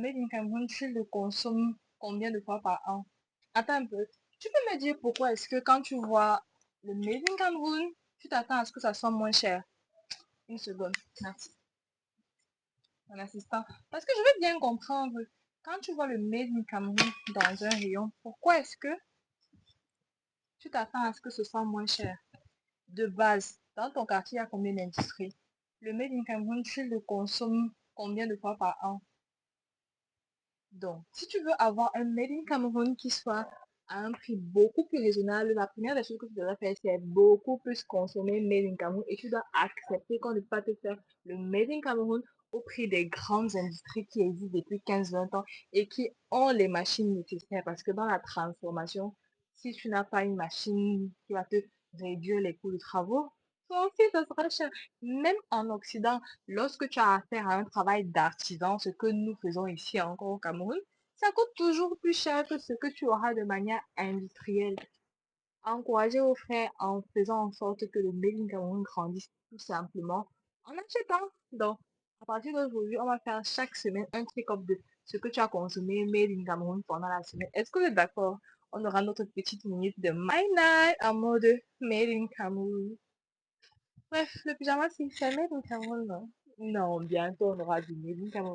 Made in Cameroun, tu le consommes combien de fois par an? Attends un peu. Tu peux me dire pourquoi est-ce que quand tu vois le Made in Cameroun, tu t'attends à ce que ça soit moins cher? Une seconde. Merci, mon assistant. Parce que je veux bien comprendre. Quand tu vois le Made in Cameroun dans un rayon, pourquoi est-ce que tu t'attends à ce que ce soit moins cher? De base, dans ton quartier, il y a combien d'industries? Le Made in Cameroun, tu le consommes combien de fois par an? Donc, si tu veux avoir un Made in Cameroun qui soit à un prix beaucoup plus raisonnable, la première des choses que tu devrais faire, c'est beaucoup plus consommer Made in Cameroun et tu dois accepter qu'on ne peut pas te faire le Made in Cameroun au prix des grandes industries qui existent depuis 15-20 ans et qui ont les machines nécessaires. Parce que dans la transformation, si tu n'as pas une machine qui va te réduire les coûts de travaux, toi aussi, ça sera cher. Même en Occident, lorsque tu as affaire à un travail d'artisan, ce que nous faisons ici encore au Cameroun, ça coûte toujours plus cher que ce que tu auras de manière industrielle. Encourager vos frères en faisant en sorte que le Made in Cameroun grandisse tout simplement en achetant. Donc, à partir d'aujourd'hui, on va faire chaque semaine un check-up de ce que tu as consommé Made in Cameroun pendant la semaine. Est-ce que vous êtes d'accord? On aura notre petite minute de My Night en mode Made in Cameroun. Bref, le pyjama, c'est Made in Cameroun, non? Non, bientôt on aura du Made in Cameroun.